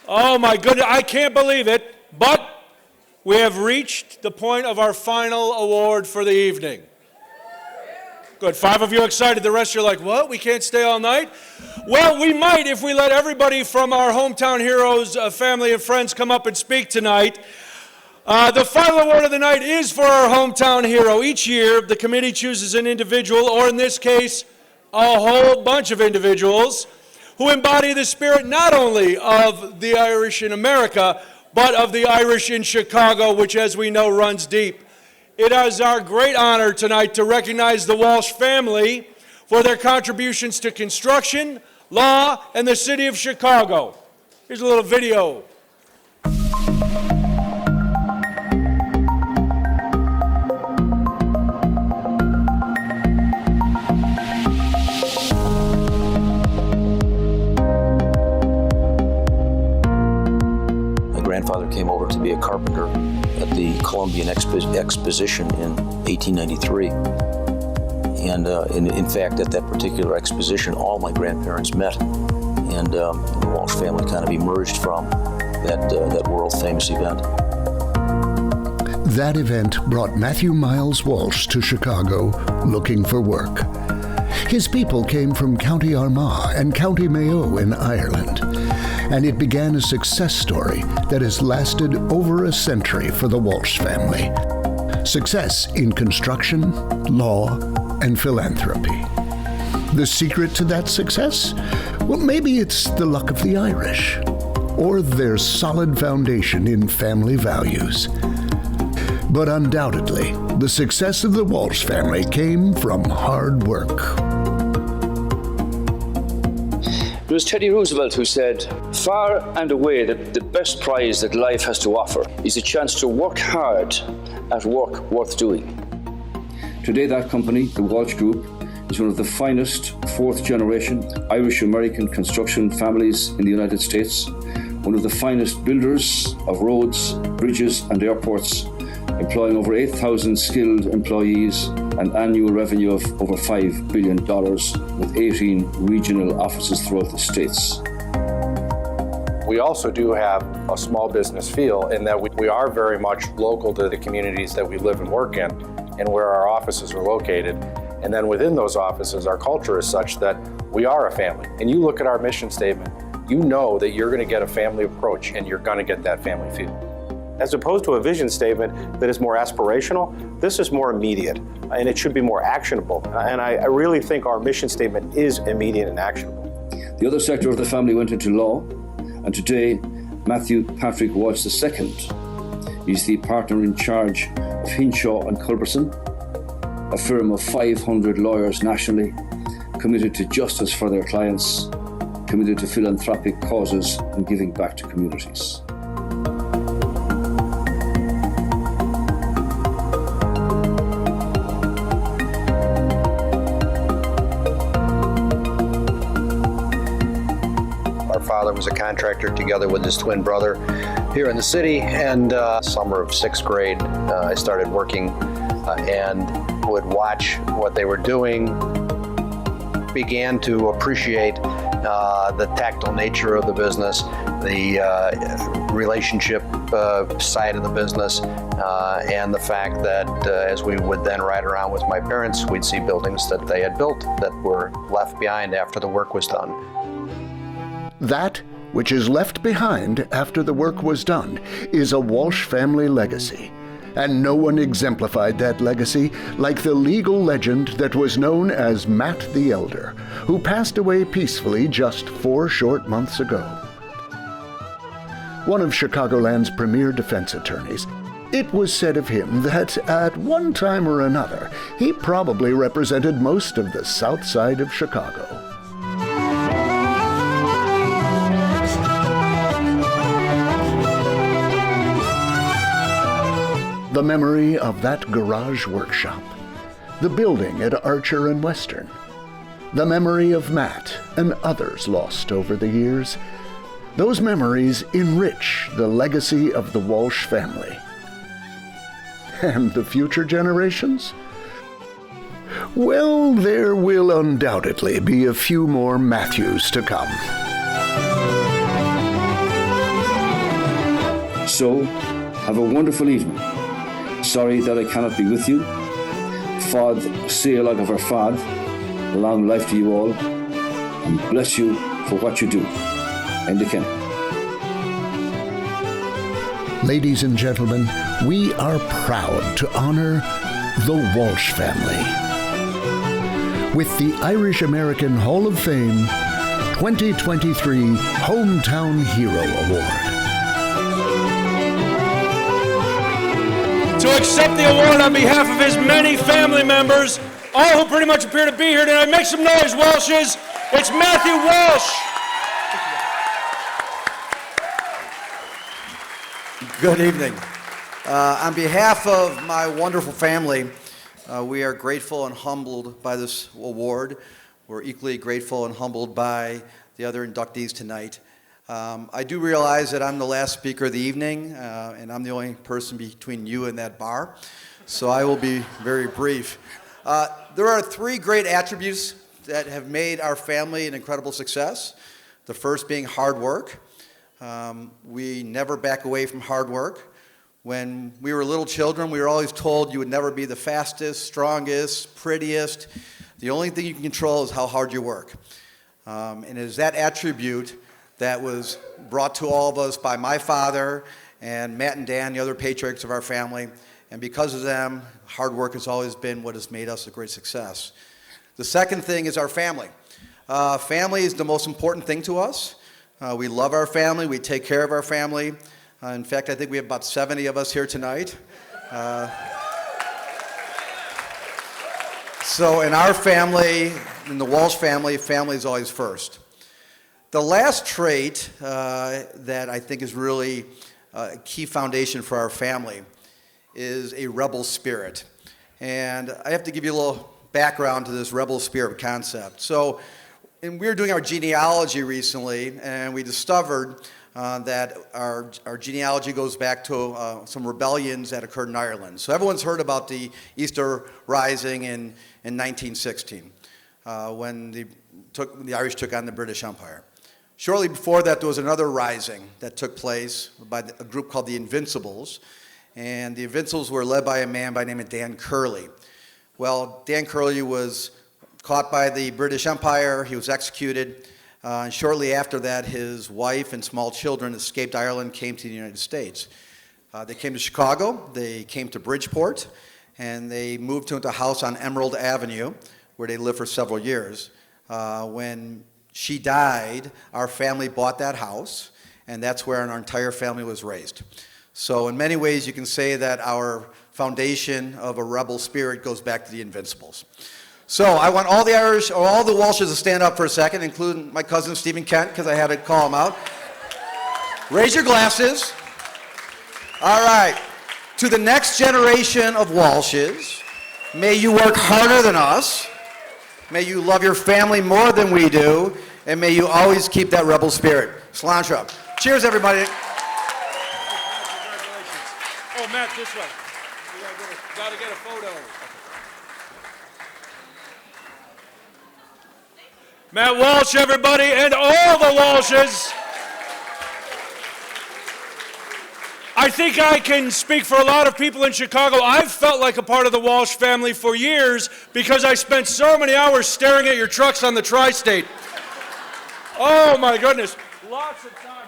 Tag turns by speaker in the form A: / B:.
A: Oh my goodness, I can't believe it, but we have reached the point of our final award for the evening. Good, 5 of you excited, the rest you're like, what, we can't stay all night? Well, we might if we let everybody from our Hometown Heroes family and friends come up and speak tonight. The final award of the night is for our hometown hero. Each year, the committee chooses an individual, or in this case, a whole bunch of individuals, who embody the spirit not only of the Irish in America, but of the Irish in Chicago, which, as we know, runs deep. It is our great honor tonight to recognize the Walsh family for their contributions to construction, law, and the city of Chicago. Here's a little video.
B: My grandfather came over to be a carpenter at the Columbian Exposition in 1893. And in fact, at that particular exposition, all my grandparents met. And the Walsh family kind of emerged from that world-famous event.
C: That event brought Matthew Miles Walsh to Chicago looking for work. His people came from County Armagh and County Mayo in Ireland, and it began a success story that has lasted over a century for the Walsh family. Success in construction, law, and philanthropy. The secret to that success? Well, maybe it's the luck of the Irish, or their solid foundation in family values. But undoubtedly, the success of the Walsh family came from hard work.
D: It was Teddy Roosevelt who said, "Far and away the best prize that life has to offer is a chance to work hard at work worth doing." Today that company, the Walsh Group, is one of the finest fourth-generation Irish-American construction families in the United States, one of the finest builders of roads, bridges and airports, employing over 8,000 skilled employees, an annual revenue of over $5 billion, with 18 regional offices throughout the states.
E: We also do have a small business feel in that we are very much local to the communities that we live and work in and where our offices are located. And then within those offices, our culture is such that we are a family. And you look at our mission statement, you know that you're going to get a family approach and you're going to get that family feel. As opposed to a vision statement that is more aspirational, this is more immediate and it should be more actionable. And I really think our mission statement is immediate and actionable.
D: The other sector of the family went into law, and today Matthew Patrick Walsh II is the partner in charge of Hinshaw and Culberson, a firm of 500 lawyers nationally, committed to justice for their clients, committed to philanthropic causes and giving back to communities.
F: Father was a contractor together with his twin brother here in the city, and summer of 6th grade I started working and would watch what they were doing, began to appreciate the tactile nature of the business, the relationship side of the business, and the fact that as we would then ride around with my parents, we'd see buildings that they had built that were left behind after the work was done.
C: That which is left behind after the work was done is a Walsh family legacy, and no one exemplified that legacy like the legal legend that was known as Matt the Elder, who passed away peacefully just 4 short months ago. One of Chicagoland's premier defense attorneys, it was said of him that at one time or another, he probably represented most of the south side of Chicago. The memory of that garage workshop, the building at Archer and Western, the memory of Matt and others lost over the years, those memories enrich the legacy of the Walsh family. And the future generations? Well, there will undoubtedly be a few more Matthews to come.
D: So, have a wonderful evening. Sorry that I cannot be with you. Fad, say like of our Fad, long life to you all, and bless you for what you do. And the Ken.
C: Ladies and gentlemen, we are proud to honor the Walsh family with the Irish American Hall of Fame 2023 Hometown Hero Award.
A: To accept the award on behalf of his many family members, all who pretty much appear to be here tonight, make some noise, Walshes. It's Matthew Walsh.
G: Good evening. On behalf of my wonderful family, we are grateful and humbled by this award. We're equally grateful and humbled by the other inductees tonight. I do realize that I'm the last speaker of the evening, and I'm the only person between you and that bar, so I will be very brief. There are three great attributes that have made our family an incredible success. The first being hard work. We never back away from hard work. When we were little children, we were always told you would never be the fastest, strongest, prettiest. The only thing you can control is how hard you work. And it is that attribute that was brought to all of us by my father and Matt and Dan, the other patriarchs of our family. And because of them, hard work has always been what has made us a great success. The second thing is our family. Family is the most important thing to us. We love our family. We take care of our family. In fact, I think we have about 70 of us here tonight. So in our family, in the Walsh family, family is always first. The last trait that I think is really a key foundation for our family is a rebel spirit. And I have to give you a little background to this rebel spirit concept. So we were doing our genealogy recently, and we discovered that our genealogy goes back to some rebellions that occurred in Ireland. So everyone's heard about the Easter Rising in 1916, when the Irish took on the British Empire. Shortly before that, there was another rising that took place by a group called the Invincibles, and the Invincibles were led by a man by the name of Dan Curley. Well, Dan Curley was caught by the British Empire. He was executed. And shortly after that, his wife and small children escaped Ireland, came to the United States. They came to Chicago, they came to Bridgeport, and they moved into a house on Emerald Avenue, where they lived for several years. When she died, our family bought that house, and that's where our entire family was raised. So in many ways, you can say that our foundation of a rebel spirit goes back to the Invincibles. So I want all the Irish, or all the Walshes to stand up for a second, including my cousin Stephen Kent, because I had to call him out. Raise your glasses. All right. To the next generation of Walshes, may you work harder than us. May you love your family more than we do. And may you always keep that rebel spirit. Sláinte. Cheers, everybody.
A: Oh, Matt, this way. We gotta get a photo. Matt Walsh, everybody, and all the Walshes. I think I can speak for a lot of people in Chicago. I've felt like a part of the Walsh family for years because I spent so many hours staring at your trucks on the tri-state. Oh my goodness, lots of time.